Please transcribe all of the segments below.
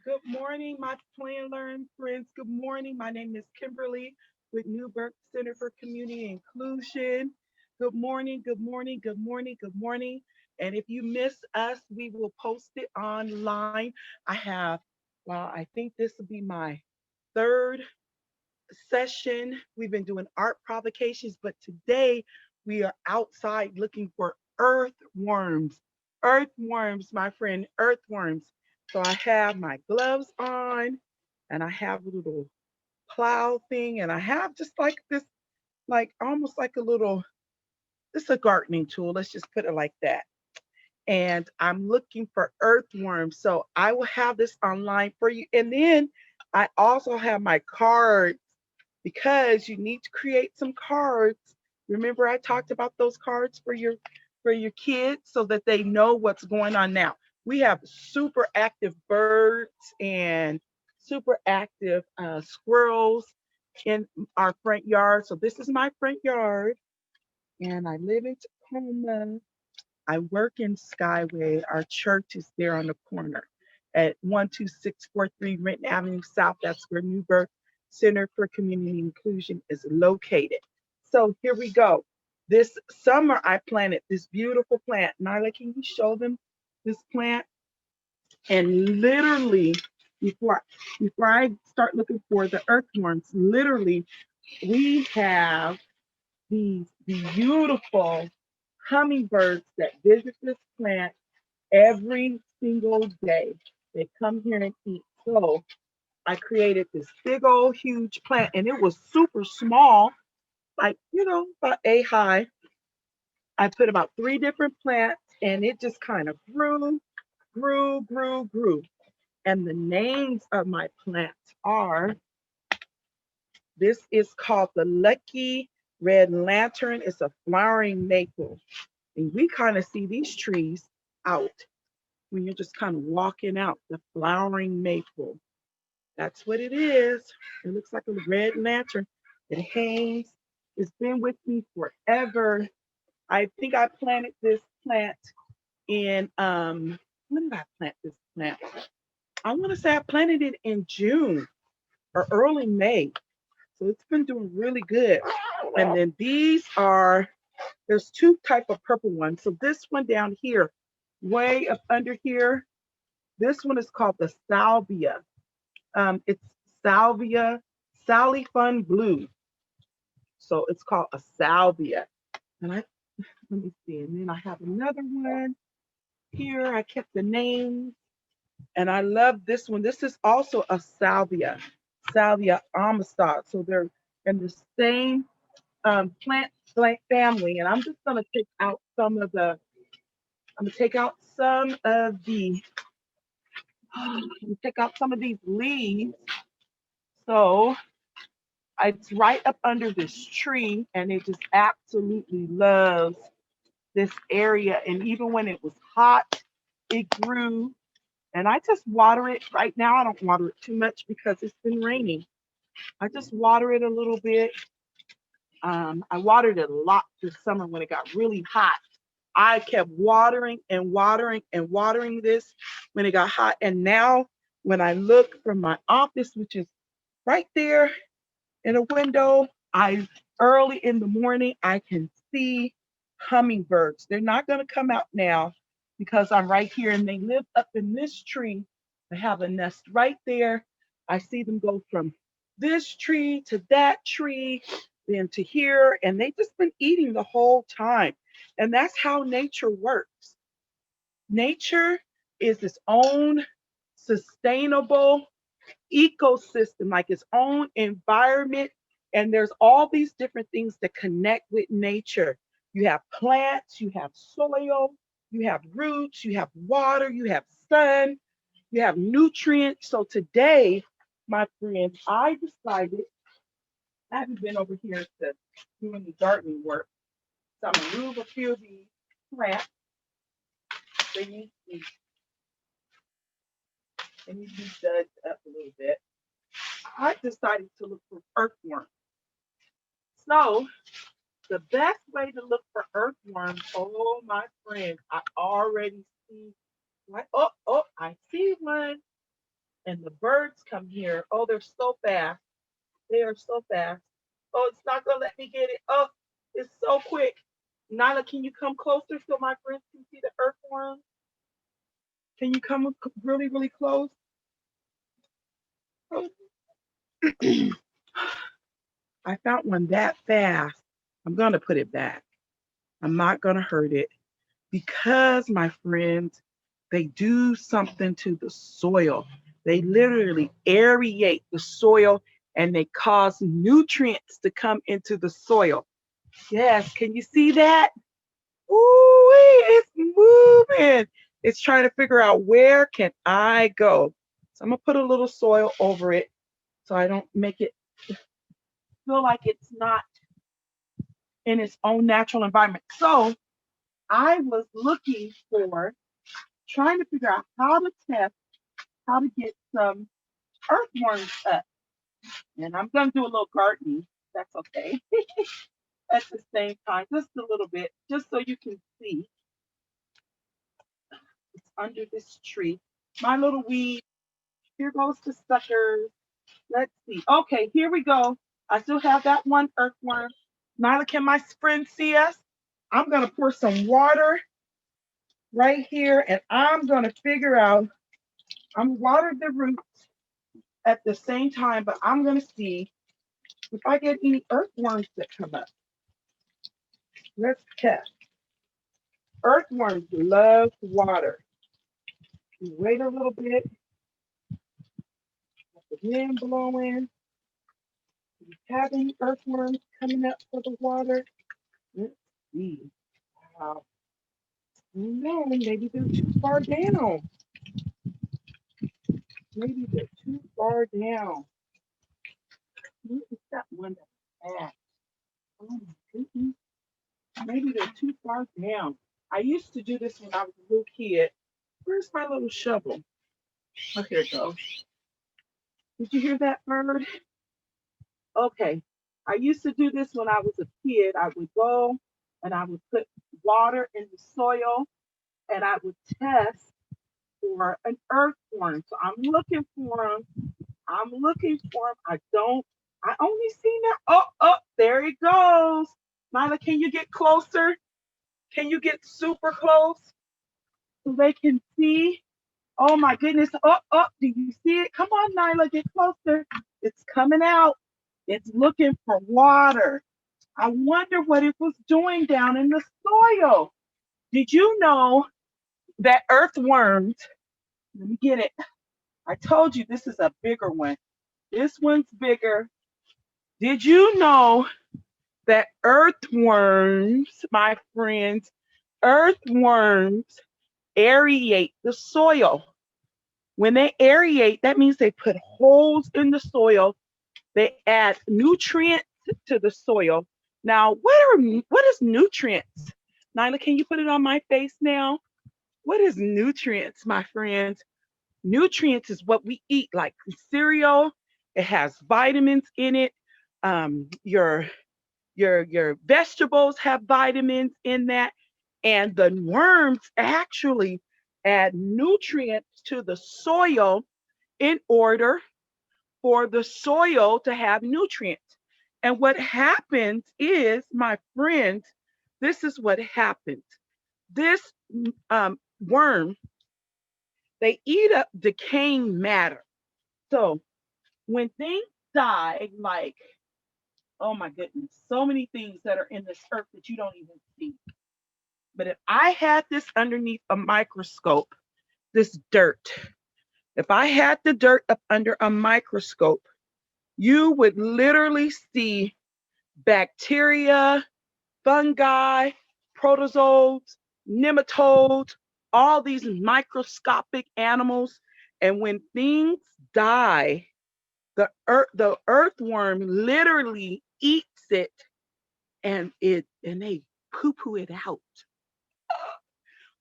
Good morning, my Plan Learn friends. Good morning. My name is Kimberly with Newberg Center for Community Inclusion. Good morning, good morning, good morning, good morning. And if you miss us, we will post it online. I have, well, I think this will be my third session. We've been doing art provocations, but today we are outside looking for earthworms. Earthworms, my friend, earthworms. So I have my gloves on and I have a little plow thing and I have just like this, like almost like a little, it's a gardening tool. Let's just put it like that. And I'm looking for earthworms. So I will have this online for you. And then I also have my cards because you need to create some cards. Remember I talked about those cards for your kids so that they know what's going on now. We have super active birds and super active squirrels in our front yard. So this is my front yard and I live in Tacoma. I work in Skyway. Our church is there on the corner at 12643 Renton Avenue South. That's where Newberg Center for Community Inclusion is located. So here we go. This summer, I planted this beautiful plant. Nyla, can you show them this plant? And literally, before, before I start looking for the earthworms, literally, we have these beautiful hummingbirds that visit this plant every single day. They come here and eat. So I created this big old huge plant and it was super small, like, about a high. I put about three different plants and it just kind of grew. And the names of my plants are this is called the Lucky Red Lantern. It's a flowering maple. And we kind of see these trees out when you're just kind of walking out the flowering maple. That's what it is. It looks like a red lantern. It hangs. It's been with me forever. I think I planted this plant in when did I plant this plant? I want to say I planted it in June or early May. So it's been doing really good. And then these are there's two type of purple ones. So this one down here, way up under here, this one is called the salvia. It's salvia, Sally Fun Blue. So it's called a salvia. And I let me see. And then I have another one here. I kept the names, and I love this one. This is also a salvia, Salvia amistad. So they're in the same plant family. And I'm just gonna take out some of the. I'm gonna take out some of the. Take out some of these leaves. So it's right up under this tree, and it just absolutely loves this area. And even when it was hot, it grew. And I just water it right now. I don't water it too much because it's been raining. I just water it a little bit. I watered it a lot this summer when it got really hot. I kept watering and watering and watering this when it got hot. And now, when I look from my office, which is right there in a window, I early in the morning I can see hummingbirds. They're not going to come out now because I'm right here and they live up in this tree. They have a nest right there. I see them go from this tree to that tree, then to here, and they've just been eating the whole time. And that's how nature works. Nature is its own sustainable ecosystem, like its own environment. And there's all these different things that connect with nature. You have plants, you have soil, you have roots, you have water, you have sun, you have nutrients. So today, my friends, I decided I haven't been over here to doing the gardening work. So I'm gonna move a few of these plants. They need to be, they need to be dug up a little bit. I decided to look for earthworms. So the best way to look for earthworms, oh my friend, I already see one. Oh, I see one. And the birds come here. Oh, they're so fast. They are so fast. Oh, it's not gonna let me get it. Oh, it's so quick. Nyla, can you come closer so my friends can see the earthworm? Can you come really, really close? Oh, I found one that fast. I'm gonna put it back. I'm not gonna hurt it because, my friends, they do something to the soil. They literally aerate the soil and they cause nutrients to come into the soil. Yes, can you see that? Ooh, it's moving. It's trying to figure out where can I go. So I'm gonna put a little soil over it so I don't make it feel like it's not in its own natural environment. So I was looking for trying to figure out how to test how to get some earthworms up. And I'm gonna do a little gardening. That's okay. At the same time, just a little bit, just so you can see it's under this tree. My little weed. Here goes the suckers. Let's see. Okay, here we go. I still have that one earthworm. Nyla, can my friend see us? I'm gonna pour some water right here, and I'm gonna figure out. I'm water the roots at the same time, but I'm gonna see if I get any earthworms that come up. Let's test. Earthworms love water. Wait a little bit. Let the wind blow in. Do you have any earthworms coming up for the water? Let's see. Wow. No, maybe they're too far down. Maybe they're too far down. Where is that one that's at? Oh my goodness. Maybe they're too far down. I used to do this when I was a little kid. Where's my little shovel? Oh, here it goes. Did you hear that bird? Okay. I used to do this when I was a kid. I would go and I would put water in the soil and I would test for an earthworm. So I'm looking for them. I'm looking for them. I only see now. Oh, oh, there it goes. Nyla, can you get closer? Can you get super close so they can see? Oh my goodness. Oh, oh, do you see it? Come on, Nyla, get closer. It's coming out. It's looking for water. I wonder what it was doing down in the soil. Did you know that earthworms, let me get it. I told you this is a bigger one. This one's bigger. Did you know that earthworms, my friends, earthworms aerate the soil? When they aerate, that means they put holes in the soil. They add nutrients to the soil. Now, what is nutrients? Nyla, can you put it on my face now? What is nutrients, my friends? Nutrients is what we eat, like cereal. It has vitamins in it. Your vegetables have vitamins in that, and the worms actually add nutrients to the soil in order for the soil to have nutrients. And what happens is, my friends, this is what happens. This worm, they eat up decaying matter. So when things die, like, oh my goodness, so many things that are in this earth that you don't even see. But if I had this underneath a microscope, this dirt, if I had the dirt up under a microscope, you would literally see bacteria, fungi, protozoes, nematodes, all these microscopic animals. And when things die, the earthworm literally eats it and they poo poo it out.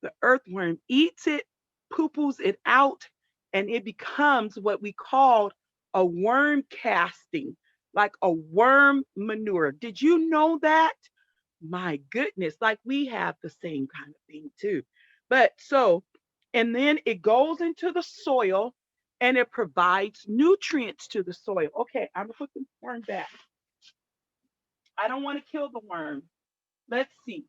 The earthworm eats it, poo poos it out, and it becomes what we called a worm casting, like a worm manure. Did you know that? My goodness, like we have the same kind of thing too. But so, and then it goes into the soil and it provides nutrients to the soil. Okay, I'm gonna put the worm back. I don't want to kill the worm. Let's see.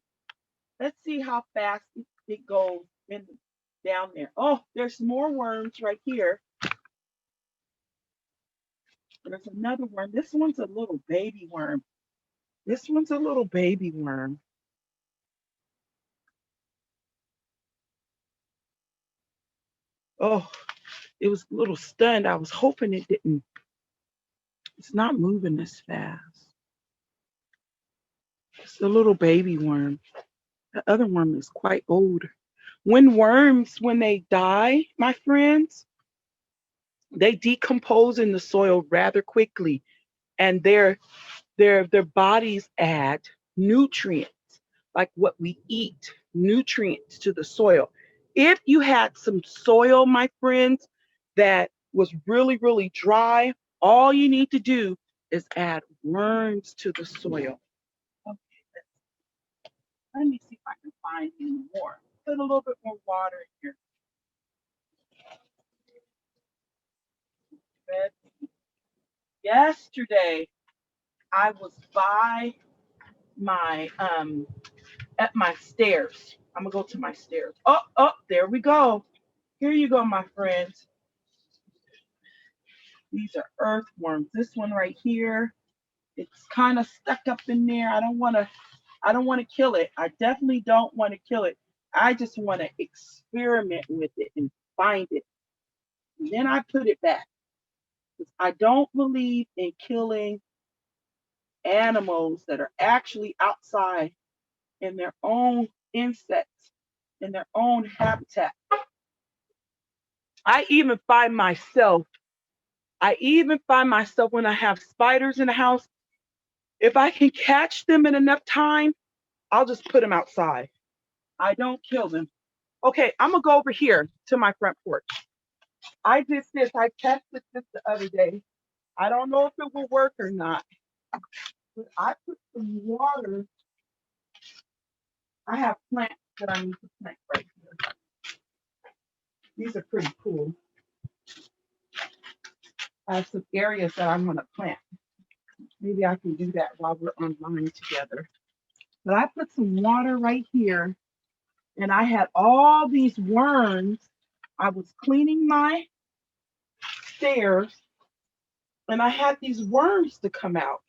Let's see how fast it goes in down there. Oh, there's more worms right here. There's another worm. This one's a little baby worm. This one's a little baby worm. Oh, it was a little stunned. I was hoping it didn't. It's not moving this fast. It's a little baby worm. The other worm is quite old. When they die, my friends, they decompose in the soil rather quickly, and their bodies add nutrients, like what we eat, nutrients to the soil. If you had some soil, my friends, that was really, really dry, all you need to do is add worms to the soil. Okay, let me see if I can find any more. Put a little bit more water in here. Yesterday, I was by my at my stairs. I'm gonna go to my stairs. Oh, there we go. Here you go, my friends. These are earthworms. This one right here, it's kind of stuck up in there. I don't want to kill it. I definitely don't want to kill it. I just want to experiment with it and find it. And then I put it back. Because I don't believe in killing animals that are actually outside in their own insects, in their own habitat. I even find myself, when I have spiders in the house, if I can catch them in enough time, I'll just put them outside. I don't kill them. Okay, I'm gonna go over here to my front porch. I did this, I tested this the other day. I don't know if it will work or not, but I put some water. I have plants that I need to plant right here. These are pretty cool. I have some areas that I'm gonna plant. Maybe I can do that while we're online together. But I put some water right here, and I had all these worms. I was cleaning my stairs, and I had these worms to come out.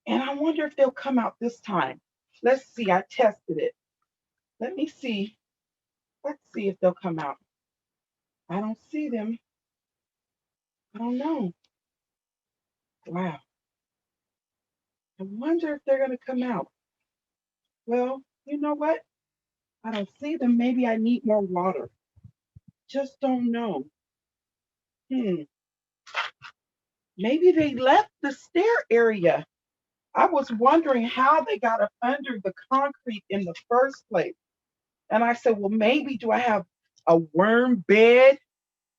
And I wonder if they'll come out this time. Let's see. I tested it. Let me see. Let's see if they'll come out. I don't see them. I don't know. Wow. I wonder if they're going to come out. Well, you know what? I don't see them. Maybe I need more water. Just don't know. Hmm. Maybe they left the stair area. I was wondering how they got up under the concrete in the first place. And I said, well, maybe do I have a worm bed?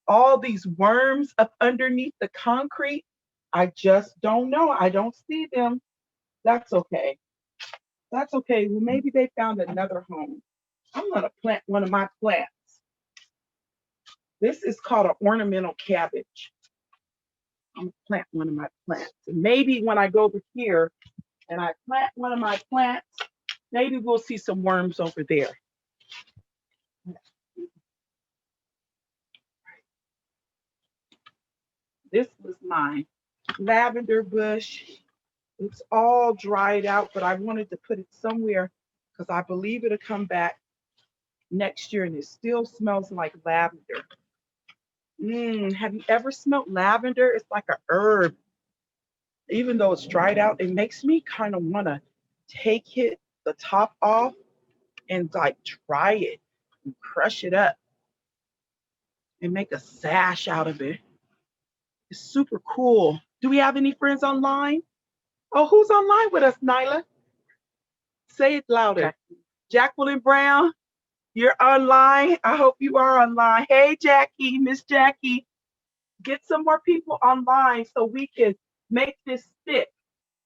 All these worms up underneath the concrete? I just don't know. I don't see them. That's okay. That's okay. Well, maybe they found another home. I'm going to plant one of my plants. This is called an ornamental cabbage. I'm going to plant one of my plants. And maybe when I go over here and I plant one of my plants, maybe we'll see some worms over there. This was my lavender bush. It's all dried out, but I wanted to put it somewhere because I believe it'll come back next year and it still smells like lavender. Have you ever smelled lavender? It's like a herb. Even though it's dried out, it makes me kind of want to take it, the top off, and like dry it and crush it up and make a sash out of it. It's super cool. Do we have any friends online? Oh, who's online with us, Nyla? Say it louder. Jacqueline Brown, you're online. I hope you are online. Hey, Jackie, Miss Jackie, get some more people online so we can make this stick.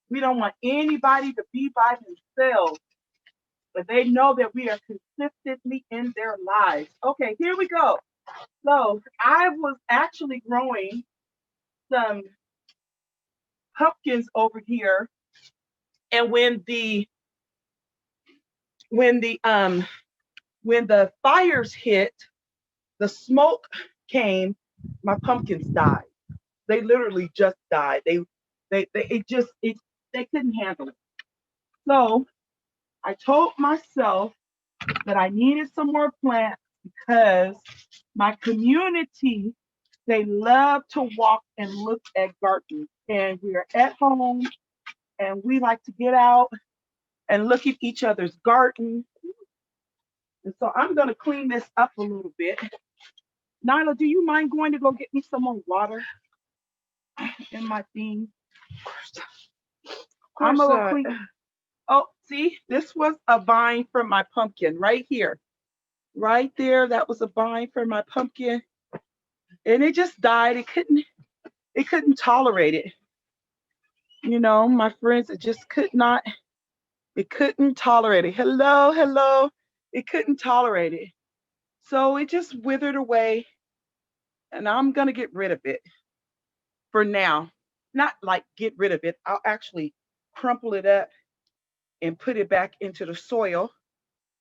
We don't want anybody to be by themselves, but they know that we are consistently in their lives. Okay, here we go. So I was actually growing some pumpkins over here, and when the um when the fires hit, the smoke came, my pumpkins died. They literally just died. They it just it they couldn't handle it. So I told myself that I needed some more plants because my community, they love to walk and look at gardens. And we are at home and we like to get out and look at each other's garden. And so I'm going to clean this up a little bit. Nyla, do you mind going to go get me some more water in my thing? Of I'm course going to not. clean. Oh, see, this was a vine from my pumpkin right here. Right there, that was a vine from my pumpkin. And it just died. It couldn't tolerate it. My friends, it couldn't tolerate it. Hello, hello. It couldn't tolerate it. So it just withered away, and I'm going to get rid of it for now. Not like get rid of it. I'll actually crumple it up and put it back into the soil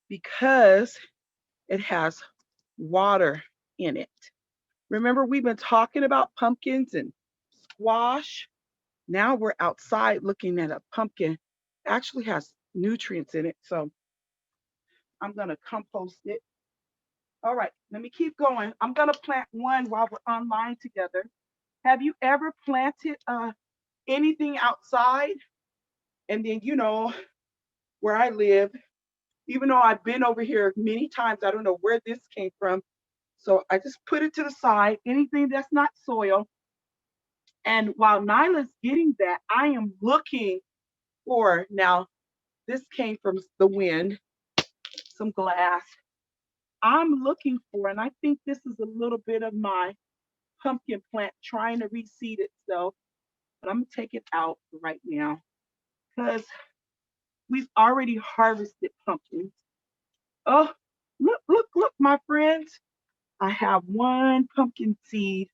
because it has water in it. Remember, we've been talking about pumpkins and squash. Now we're outside looking at a pumpkin. It actually has nutrients in it. So I'm going to compost it. All right, let me keep going. I'm going to plant one while we're online together. Have you ever planted anything outside? And then, where I live, even though I've been over here many times, I don't know where this came from. So I just put it to the side, anything that's not soil. And while Nyla's getting that, I am looking for now, this came from the wind, some glass. I'm looking for, and I think this is a little bit of my pumpkin plant trying to reseed itself, but I'm gonna take it out right now because we've already harvested pumpkins. Oh, look, look, look, my friends. I have one pumpkin seed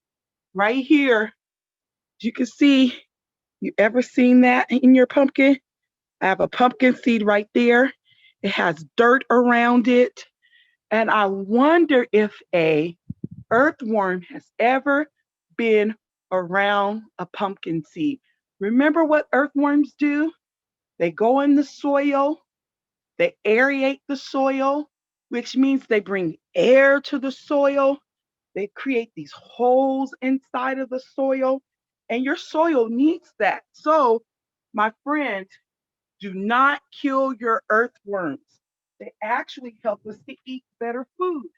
right here. You can see, you ever seen that in your pumpkin? I have a pumpkin seed right there. It has dirt around it. And I wonder if a earthworm has ever been around a pumpkin seed. Remember what earthworms do? They go in the soil, they aerate the soil, which means they bring air to the soil. They create these holes inside of the soil, and your soil needs that. So, my friend, do not kill your earthworms. They actually help us to eat better food.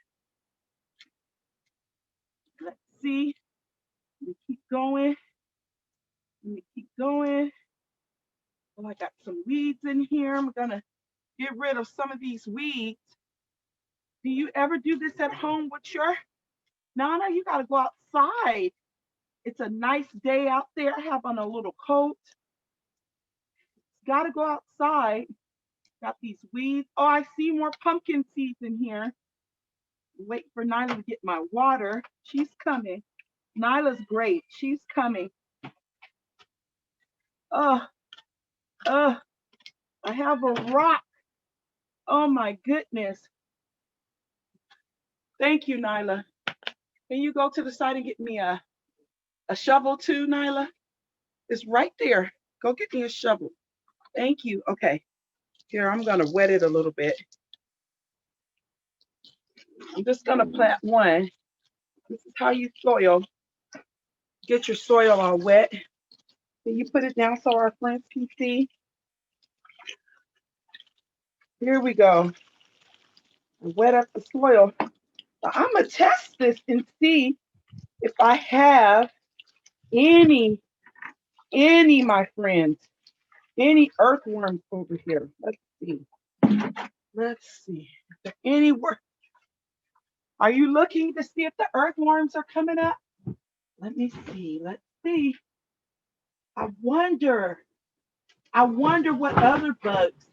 Let's see. Let me keep going. Let me keep going. Oh, I got some weeds in here. I'm going to get rid of some of these weeds. Do you ever do this at home with your Nana? You got to go outside. It's a nice day out there. I have on a little coat. Got to go outside. Got these weeds. Oh, I see more pumpkin seeds in here. Wait for Nyla to get my water. She's coming. Nyla's great. She's coming. Oh, oh, I have a rock. Oh my goodness. Thank you, Nyla. Can you go to the side and get me a shovel too, Nyla? It's right there. Go get me a shovel. Thank you. Okay. Here, I'm going to wet it a little bit. I'm just going to plant one. This is how you soil. Get your soil all wet. Can you put it down so our friends can see? Here we go. Wet up the soil. I'm going to test this and see if I have any, my friends, any earthworms over here. Let's see. Let's see. Is there any work? Are you looking to see if the earthworms are coming up? Let me see. Let's see. I wonder. I wonder what other bugs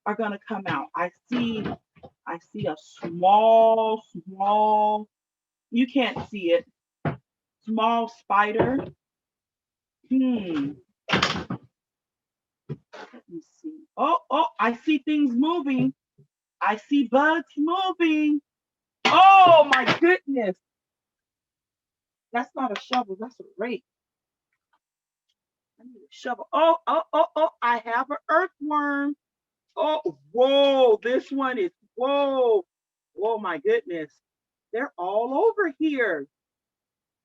are going to come out. I see a small You can't see it. Small spider. Let me see. Oh, I see things moving. I see bugs moving. Oh my goodness. That's not a shovel, that's a rake. I need a shovel. Oh, I have an earthworm. Oh, whoa, this one is, whoa. Oh my goodness. They're all over here.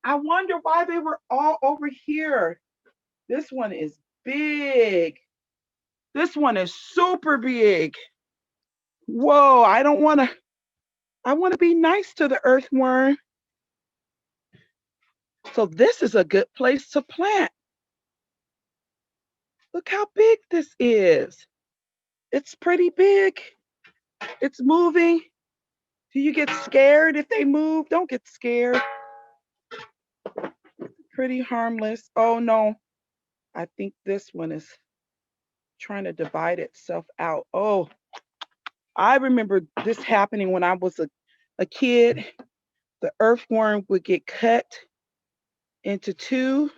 I wonder why they were all over here. This one is big. This one is super big. Whoa, I don't want to, I want to be nice to the earthworm. So this is a good place to plant. Look how big this is. It's pretty big. It's moving. Do you get scared if they move? Don't get scared. Pretty harmless. Oh no, I think this one is trying to divide itself out. Oh, I remember this happening when I was a kid. The earthworm would get cut into two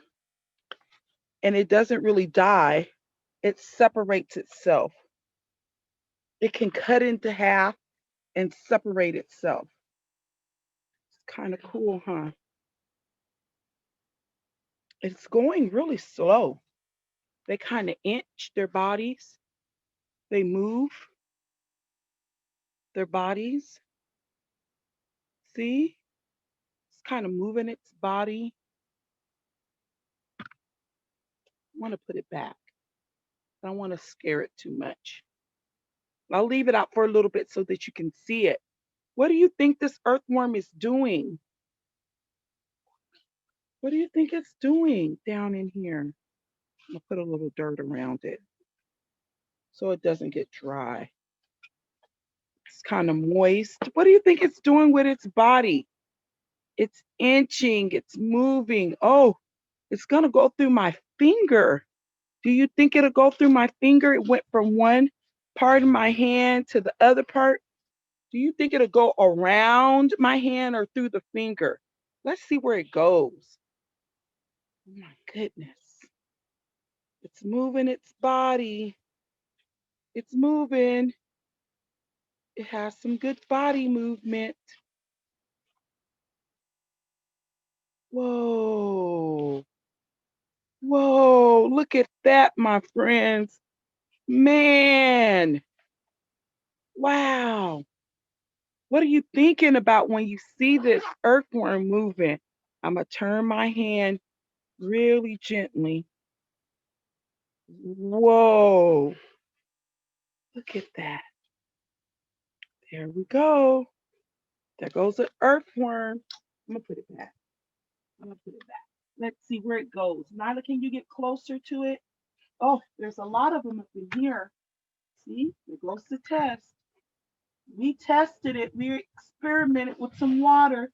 and it doesn't really die. It separates itself. It can cut into half and separate itself. It's kind of cool, huh? It's going really slow. They kind of inch their bodies. They move their bodies. See? It's kind of moving its body. I want to put it back. I don't want to scare it too much. I'll leave it out for a little bit so that you can see it. What do you think this earthworm is doing? What do you think it's doing down in here? I'm gonna put a little dirt around it so it doesn't get dry. It's kind of moist. What do you think it's doing with its body? It's inching, it's moving. Oh, it's gonna go through my finger. Do you think it'll go through my finger? It went from one part of my hand to the other part. Do you think it'll go around my hand or through the finger? Let's see where it goes. Oh my goodness. It's moving its body. It's moving. It has some good body movement. Whoa. Whoa. Look at that, my friends. Man. Wow. What are you thinking about when you see this earthworm moving? I'm going to turn my hand really gently. Whoa. Look at that. There we go. There goes an earthworm. I'm going to put it back. I'm going to put it back. Let's see where it goes. Nyla, can you get closer to it? Oh, there's a lot of them up in here. See, there goes the test. We tested it. We experimented with some water.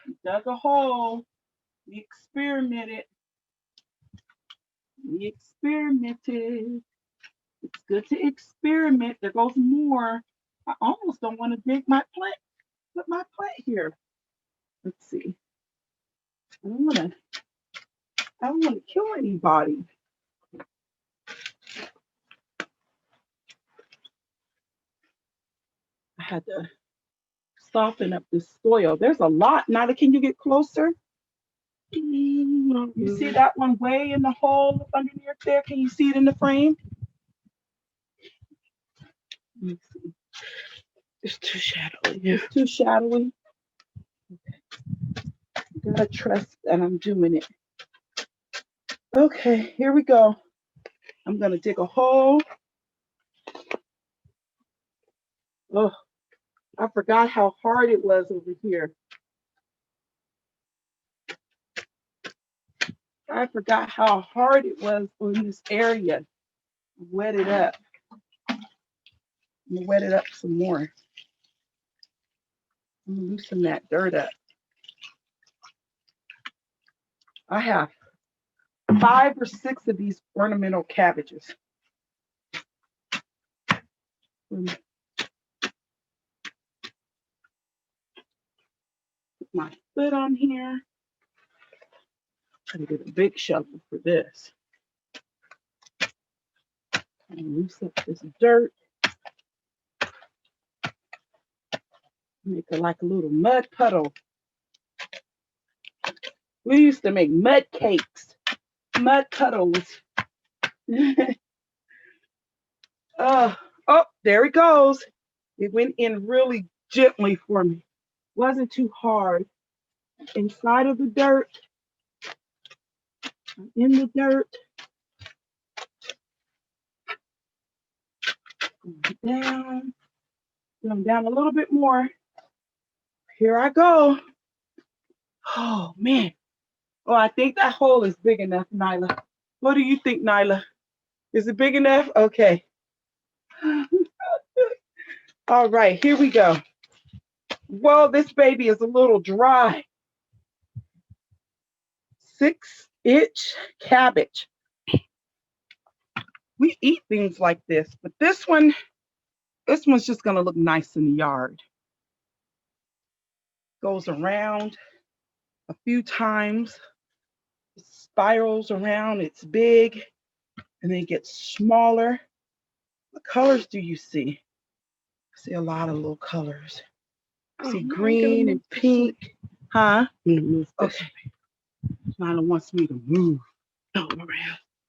We dug a hole. We experimented. We experimented. It's good to experiment. There goes more. I almost don't want to dig my plant, put my plant here. Let's see. I don't want to kill anybody. I had to soften up the soil. There's a lot. Nyla, can you get closer? You see that one way in the hole up underneath there? Can you see it in the frame? Let me see. It's too shadowy. It's too shadowy. Okay. You gotta trust that I'm doing it. Okay, here we go. I'm gonna dig a hole. Oh, I forgot how hard it was over here. I forgot how hard it was on this area. Wet it up. I'm gonna wet it up some more. I'm gonna loosen that dirt up. I have 5 or 6 of these ornamental cabbages. Put my foot on here. Try to get a big shovel for this. And loose up this dirt. Make it like a little mud puddle. We used to make mud cakes, mud puddles. Oh, there it goes. It went in really gently for me. Wasn't too hard. Inside of the dirt. I'm in the dirt. Going down a little bit more. Here I go. Oh, man. Oh, I think that hole is big enough, Nyla. What do you think, Nyla? Is it big enough? Okay. All right, here we go. Well, this baby is a little dry. 6-inch cabbage. We eat things like this, but this one's just gonna look nice in the yard. Goes around a few times, it spirals around, it's big, and then it gets smaller. What colors do you see? I see a lot of little colors. I see green and pink. Huh? Okay. Nyla wants me to move.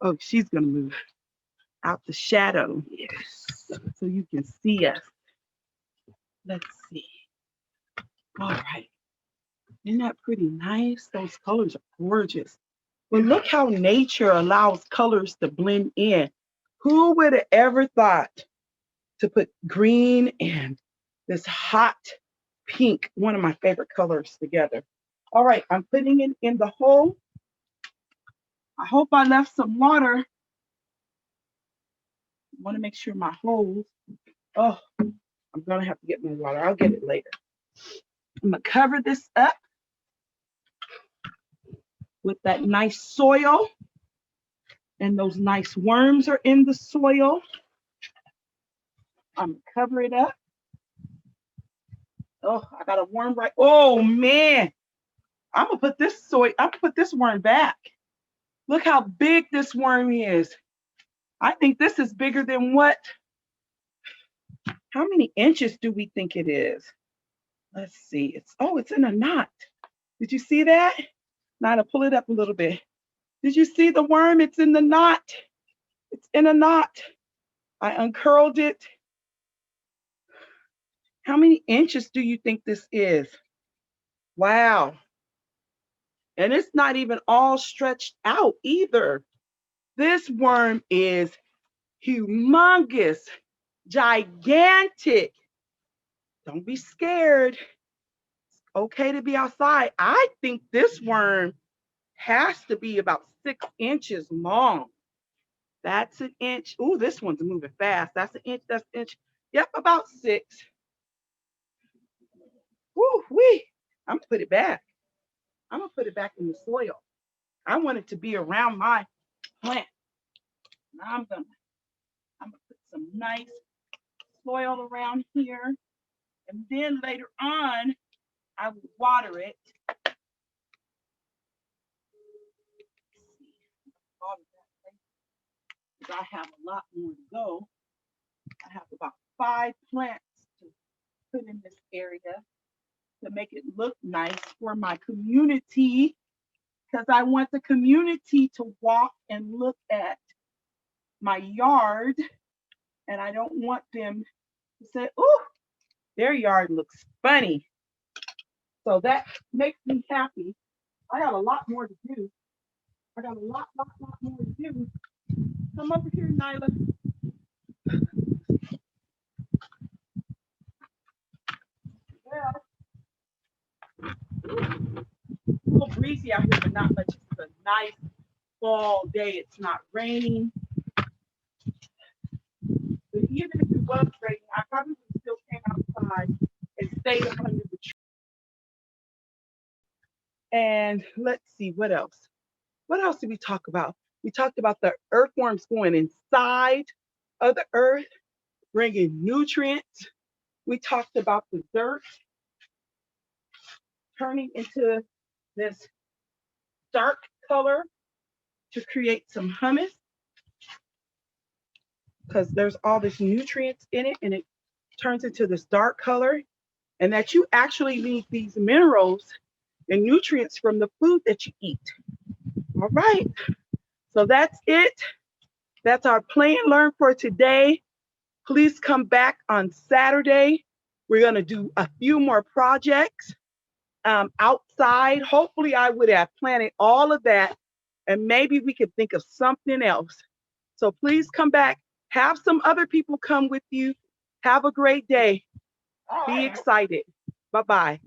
Oh, she's gonna move out the shadow. Yes. So you can see us. Let's see. All right. Isn't that pretty nice? Those colors are gorgeous. But look how nature allows colors to blend in. Who would have ever thought to put green and this hot pink, one of my favorite colors, together? All right, I'm putting it in the hole. I hope I left some water. I want to make sure my holes. Oh, I'm going to have to get my water. I'll get it later. I'm going to cover this up with that nice soil. And those nice worms are in the soil. I'm going to cover it up. Oh, I got a worm right. Oh, man. I'm going to put this worm back. Look how big this worm is. I think this is bigger than what? How many inches do we think it is? Let's see. It's in a knot. Did you see that? Now to pull it up a little bit. Did you see the worm? It's in the knot. It's in a knot. I uncurled it. How many inches do you think this is? Wow. And it's not even all stretched out either. This worm is humongous, gigantic. Don't be scared. It's okay to be outside. I think this worm has to be about 6 inches long. That's an inch. Ooh, this one's moving fast. That's an inch. That's an inch. Yep, about 6. Woo wee. I'm gonna put it back. I'm gonna put it back in the soil. I want it to be around my plant. Now I'm gonna put some nice soil around here. And then later on, I will water it. I have a lot more to go. I have about 5 plants to put in this area to make it look nice for my community, because I want the community to walk and look at my yard, and I don't want them to say, oh, their yard looks funny. So that makes me happy. I got a lot more to do. I got a lot more to do. Come over here, Nyla. Well, a little breezy out here, but not much. It's a nice fall day. It's not raining. But even if it was raining, I probably still came outside and stayed under the tree. And let's see, what else? What else did we talk about? We talked about the earthworms going inside of the earth, bringing nutrients. We talked about the dirt. turning into this dark color to create some humus because there's all this nutrients in it and it turns into this dark color. And that you actually need these minerals and nutrients from the food that you eat. All right. So that's it. That's our play and learn for today. Please come back on Saturday. We're going to do a few more projects outside. Hopefully, I would have planted all of that and maybe we could think of something else. So please come back. Have some other people come with you. Have a great day. Be excited. Bye bye.